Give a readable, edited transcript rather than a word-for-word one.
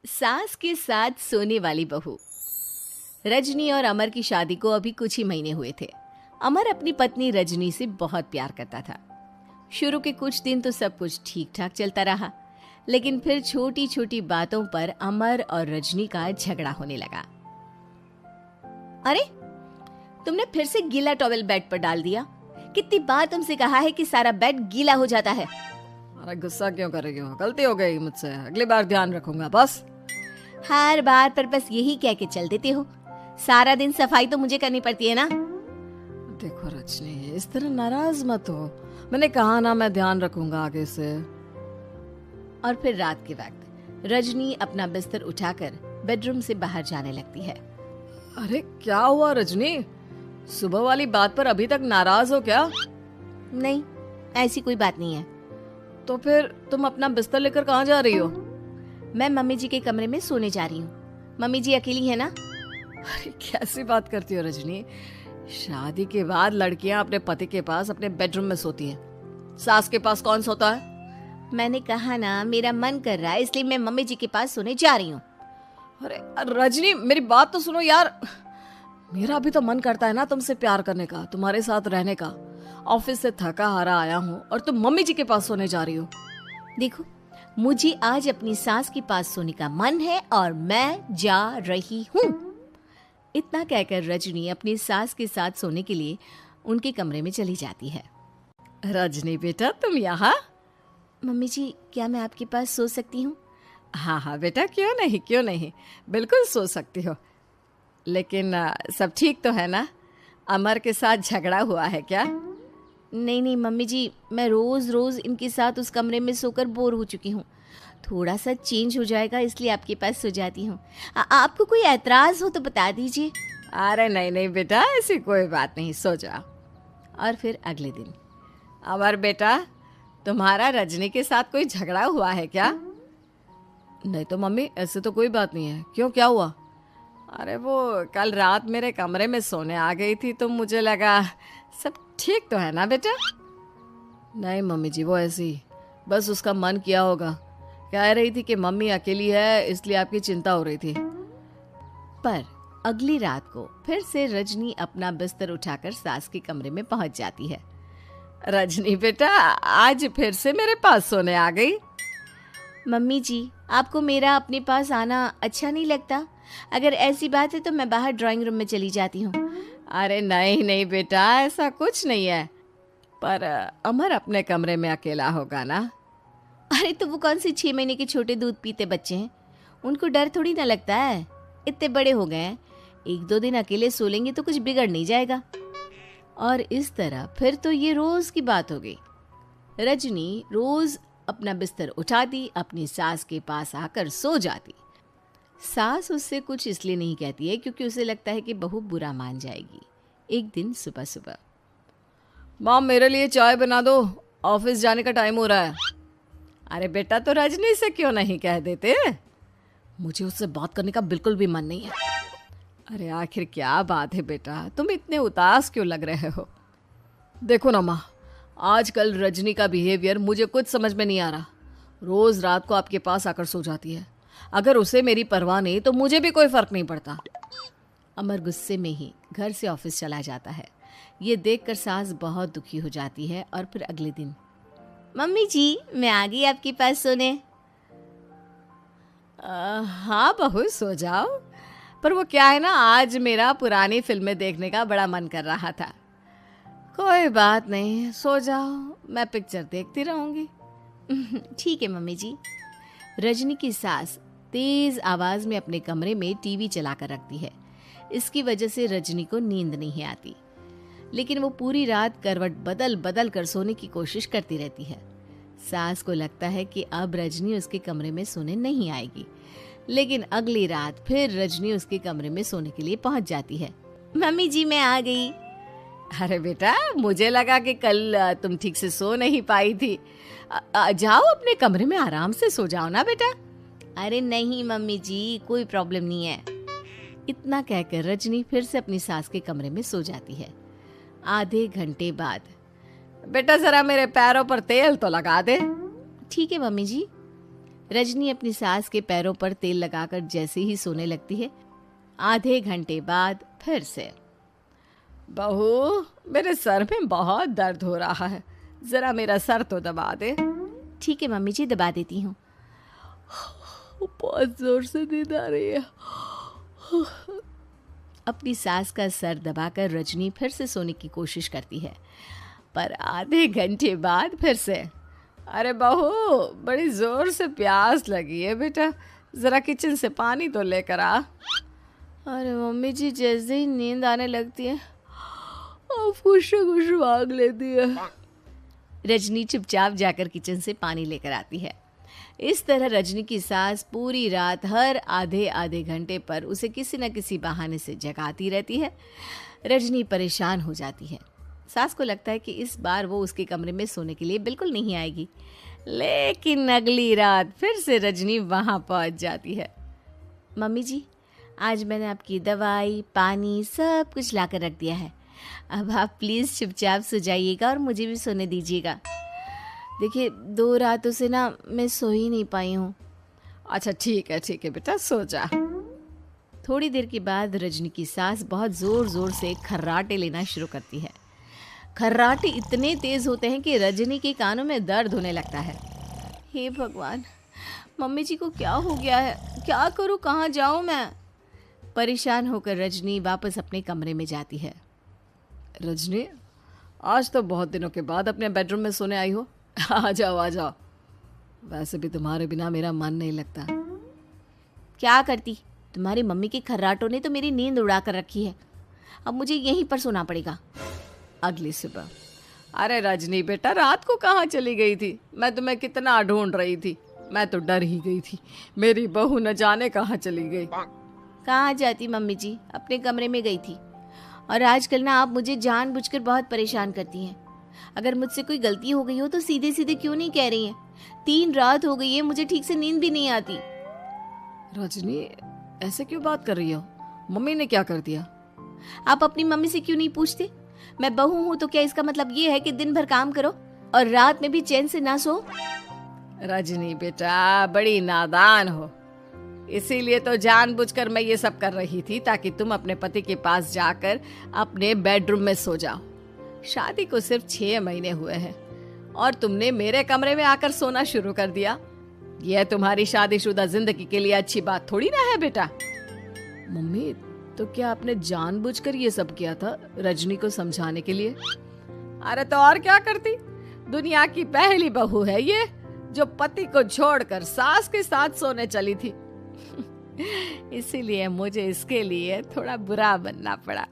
सास के साथ सोने वाली बहू। रजनी और अमर की शादी को अभी कुछ ही महीने हुए थे। अमर अपनी पत्नी रजनी से बहुत प्यार करता था। शुरू के कुछ दिन तो सब कुछ ठीक ठाक चलता रहा, लेकिन फिर छोटी छोटी बातों पर अमर और रजनी का झगड़ा होने लगा। अरे, तुमने फिर से गीला टॉवेल बेड पर डाल दिया। कितनी बार तुमसे कहा है कि सारा बेड गीला हो जाता है। अरे गुस्सा क्यों कर रही हो? गलती हो गई मुझसे, अगली बार ध्यान रखूंगा। बस हर बार पर बस यही कह के चल देते हो। सारा दिन सफाई तो मुझे करनी पड़ती है ना। देखो रजनी, इस तरह नाराज मत हो। मैंने कहा ना, मैं ध्यान रखूंगा आगे से। और फिर रात के वक्त रजनी अपना बिस्तर उठाकर बेडरूम से बाहर जाने लगती है। अरे क्या हुआ रजनी? सुबह वाली बात पर अभी तक नाराज हो क्या? नहीं, ऐसी कोई बात नहीं है। तो फिर तुम अपना बिस्तर लेकर कहाँ जा रही हो? मैं मम्मी जी के कमरे में सोने जा रही हूँ। मम्मी जी अकेली है ना। अरे कैसी बात करती हो रजनी? शादी के बाद लड़कियां अपने पति के पास अपने बेडरूम में सोती हैं। सास के पास कौन सोता है? मैंने कहा ना, मेरा मन कर रहा है इसलिए मैं मम्मी जी के पास सोने जा रही हूँ। अरे रजनी, मेरी बात तो सुनो यार। मेरा भी तो मन करता है ना तुमसे प्यार करने का, तुम्हारे साथ रहने का। ऑफिस से थका हारा आया हूँ और तुम मम्मी जी के पास सोने जा रही हो। देखो, मुझे आज अपनी सास के पास सोने का मन है और मैं जा रही हूँ। इतना कहकर रजनी अपनी सास के साथ सोने के लिए उनके कमरे में चली जाती है। रजनी बेटा, तुम यहाँ? मम्मी जी, क्या मैं आपके पास सो सकती हूँ? हाँ हाँ बेटा, क्यों नहीं, क्यों नहीं, बिल्कुल सो सकती हो। लेकिन सब ठीक तो है ना? अमर के साथ झगड़ा हुआ है क्या? नहीं नहीं मम्मी जी, मैं रोज रोज इनके साथ उस कमरे में सोकर बोर हो चुकी हूँ। थोड़ा सा चेंज हो जाएगा इसलिए आपके पास सो जाती हूँ। आपको कोई एतराज हो तो बता दीजिए। अरे नहीं नहीं बेटा, ऐसी कोई बात नहीं, सो जाओ। और फिर अगले दिन। अमर बेटा, तुम्हारा रजनी के साथ कोई झगड़ा हुआ है क्या? नहीं तो मम्मी, ऐसे तो कोई बात नहीं है। क्यों, क्या हुआ? अरे वो कल रात मेरे कमरे में सोने आ गई थी तो मुझे लगा सब ठीक तो है ना बेटा? नहीं मम्मी जी, वो ऐसी बस उसका मन किया होगा। कह रही थी कि मम्मी अकेली है इसलिए आपकी चिंता हो रही थी। पर अगली रात को फिर से रजनी अपना बिस्तर उठाकर सास के कमरे में पहुंच जाती है। रजनी बेटा, आज फिर से मेरे पास सोने आ गई। मम्मी जी, आपको मेरा अपने पास आना अच्छा नहीं लगता? अगर ऐसी बात है तो मैं बाहर ड्राइंग रूम में चली जाती हूँ। अरे नहीं नहीं बेटा, ऐसा कुछ नहीं है। पर अमर अपने कमरे में अकेला होगा ना? अरे तो वो कौन से 6 महीने के छोटे दूध पीते बच्चे हैं, उनको डर थोड़ी ना लगता है। इतने बड़े हो गए हैं, 1-2 दिन अकेले सो लेंगे तो कुछ बिगड़ नहीं जाएगा। और इस तरह फिर तो ये रोज की बात हो गई। रजनी रोज अपना बिस्तर उठाती, अपनी सास के पास आकर सो जाती। सास उससे कुछ इसलिए नहीं कहती है क्योंकि उसे लगता है कि बहू बुरा मान जाएगी। एक दिन सुबह सुबह, माँ मेरे लिए चाय बना दो, ऑफिस जाने का टाइम हो रहा है। अरे बेटा, तो रजनी से क्यों नहीं कह देते? मुझे उससे बात करने का बिल्कुल भी मन नहीं है। अरे आखिर क्या बात है बेटा, तुम इतने उदास क्यों लग रहे हो? देखो ना माँ, आजकल रजनी का बिहेवियर मुझे कुछ समझ में नहीं आ रहा। रोज रात को आपके पास आकर सो जाती है। अगर उसे मेरी परवाह नहीं तो मुझे भी कोई फर्क नहीं पड़ता। अमर गुस्से में ही घर से ऑफिस चला जाता है। ये देखकर सास बहुत दुखी हो जाती है। और फिर अगले दिन, मम्मी जी, मैं आ गई आपके पास सोने। हाँ बहू, सो जाओ। पर वो क्या है ना, आज मेरा पुरानी फिल्में देखने का बड़ा मन कर रहा था। कोई बात नहीं, सो जाओ, मैं पिक्चर देखती रहूंगी। ठीक है मम्मी जी। रजनी की सास तेज आवाज में अपने कमरे में टीवी चलाकर रखती है। इसकी वजह से रजनी को नींद नहीं आती, लेकिन वो पूरी रात करवट बदल बदल कर सोने की कोशिश करती रहती है। सास को लगता है कि अब रजनी उसके कमरे में सोने नहीं आएगी, लेकिन अगली रात फिर रजनी उसके कमरे में सोने के लिए पहुंच जाती है। मम्मी जी, मैं आ गई। अरे बेटा, मुझे लगा कि कल तुम ठीक से सो नहीं पाई थी। जाओ अपने कमरे में आराम से सो जाओ ना बेटा। अरे नहीं मम्मी जी, कोई प्रॉब्लम नहीं है। इतना कहकर रजनी फिर से अपनी सास के कमरे में सो जाती है। आधे घंटे बाद, बेटा जरा मेरे पैरों पर तेल तो लगा दे। ठीक है मम्मी जी। रजनी अपनी सास के पैरों पर तेल लगाकर जैसे ही सोने लगती है, आधे घंटे बाद फिर से। बहू, मेरे सर में बहुत दर्द हो रहा है, जरा मेरा सर तो दबा दे। ठीक है मम्मी जी, दबा देती हूँ। बहुत जोर से नींद आ रही है। अपनी सास का सर दबाकर रजनी फिर से सोने की कोशिश करती है, पर आधे घंटे बाद फिर से। अरे बहू, बड़ी जोर से प्यास लगी है बेटा, जरा किचन से पानी तो लेकर आ। अरे मम्मी जी, जैसे ही नींद आने लगती है खुश खुश मांग लेती है। रजनी चुपचाप जाकर किचन से पानी लेकर आती है। इस तरह रजनी की सास पूरी रात हर आधे आधे घंटे पर उसे किसी न किसी बहाने से जगाती रहती है। रजनी परेशान हो जाती है। सास को लगता है कि इस बार वो उसके कमरे में सोने के लिए बिल्कुल नहीं आएगी, लेकिन अगली रात फिर से रजनी वहाँ पहुँच जाती है। मम्मी जी, आज मैंने आपकी दवाई, पानी सब कुछ लाकर रख दिया है। अब आप प्लीज़ चुपचाप सो जाइएगा और मुझे भी सोने दीजिएगा। देखिए, 2 रातों से ना मैं सो ही नहीं पाई हूँ। अच्छा ठीक है बेटा, सो जा। थोड़ी देर के बाद रजनी की सास बहुत ज़ोर ज़ोर से खर्राटे लेना शुरू करती है। खर्राटे इतने तेज़ होते हैं कि रजनी के कानों में दर्द होने लगता है। हे भगवान, मम्मी जी को क्या हो गया है? क्या करूँ, कहाँ जाऊँ मैं? परेशान होकर रजनी वापस अपने कमरे में जाती है। रजनी, आज तो बहुत दिनों के बाद अपने बेडरूम में सोने आई हो। आ जाओ। वैसे भी तुम्हारे बिना मेरा मन नहीं लगता। क्या करती, तुम्हारी मम्मी के खर्राटों ने तो मेरी नींद उड़ा कर रखी है। अब मुझे यहीं पर सोना पड़ेगा। अगली सुबह। अरे रजनी बेटा, रात को कहाँ चली गई थी? मैं तुम्हें कितना ढूंढ रही थी, मैं तो डर ही गई थी। मेरी बहू न जाने कहाँ चली गई। कहाँ जाती मम्मी जी, अपने कमरे में गई थी। और आजकल ना आप मुझे जानबूझकर बहुत परेशान करती हैं। अगर मुझसे कोई गलती हो गई हो तो सीधे सीधे क्यों नहीं कह रही हैं? 3 रात हो गई है, मुझे ठीक से नींद भी नहीं आती। रजनी, ऐसे क्यों बात कर रही हो? मम्मी ने क्या कर दिया? आप अपनी मम्मी से क्यों नहीं पूछते? मैं बहू हूँ तो क्या इसका मतलब ये है कि दिन भर काम करो और रात में भी चैन से ना सो? रजनी बेटा, बड़ी नादान हो। इसीलिए तो जानबूझकर मैं ये सब कर रही थी, ताकि तुम अपने पति के पास जाकर अपने बेडरूम में सो जाओ। शादी को सिर्फ 6 महीने हुए हैं और तुमने मेरे कमरे में आकर सोना शुरू कर दिया। यह तुम्हारी शादीशुदा जिंदगी के लिए अच्छी बात थोड़ी ना है बेटा। मम्मी, तो क्या आपने जानबूझकर ये सब किया था रजनी को समझाने के लिए? अरे तो और क्या करती? दुनिया की पहली बहू है ये, जो पति को छोड़कर सास के साथ सोने चली थी। इसीलिए मुझे इसके लिए थोड़ा बुरा बनना पड़ा।